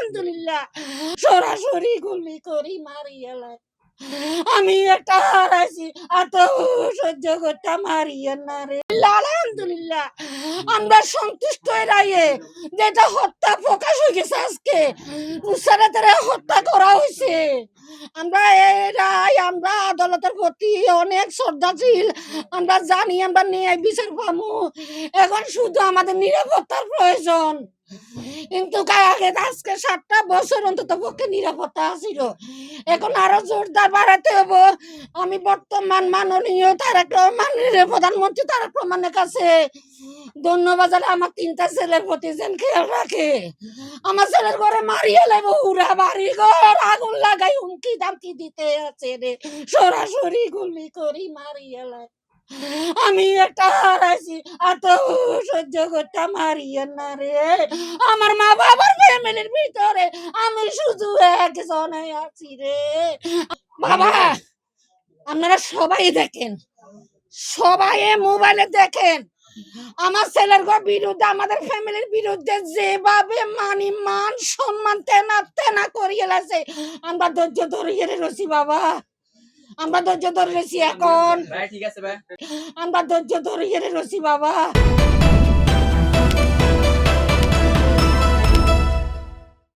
আলহামদুলিল্লাহ সরাসরি গুলি করি মারি এলাই আমি একটা হারাইছি এত সহ্য করতে মারিয়ে না রে আলহামদুলিল্লাহ আমরা সন্তুষ্ট রায়ে যেটা হত্যা প্রকাশ হয়ে গেছে আজকে নুসরাতের হত্যা করা হয়েছে আমরা আমরা আদালতের প্রতি অনেক শ্রদ্ধাশীল আমরা জানি আমরা ন্যায় বিচার পাবো এখন শুধু আমাদের নিরাপত্তার প্রয়োজন কিন্তু আগে আজকে 7টা বছর অন্তত পক্ষে নিরাপত্তা ছিল এখন আরো জোরদার বাড়াতে হবে আমি বর্তমান মাননীয় তারেক রহমানের প্রধানমন্ত্রী তারেক রহমানের কাছে ধন্যবাদ জানাই আমার 3টা ছেলের প্রতি যেন খেয়াল রাখে আমার ছেলের ঘরে মারিয়ে লাগবে উড়া বাড়ি ঘর আগুন লাগাই হুমকি দামকি দিতে আছে রে সরাসরি গুলি করি মারিয়ে লাগে আমি একটা হারাইছি এত সহ্য করতে মারিয়ে না রে আমার মা বাবার ফ্যামিলির ভিতরে আমি শুধু একজনে আছি রে বাবা আপনারা সবাই দেখেন সবাই মোবাইলে দেখেন আমার ছেলের বিরুদ্ধে আমাদের ফ্যামিলির বিরুদ্ধে যেভাবে মান সম্মান তেনা করিয়ে লাগছে আমরা ধৈর্য ধরিয়ে রয়েছি বাবা আমরা ধৈর্য ধরে রয়েছি এখন আমরা ধৈর্য ধরিয়ে রয়েছি বাবা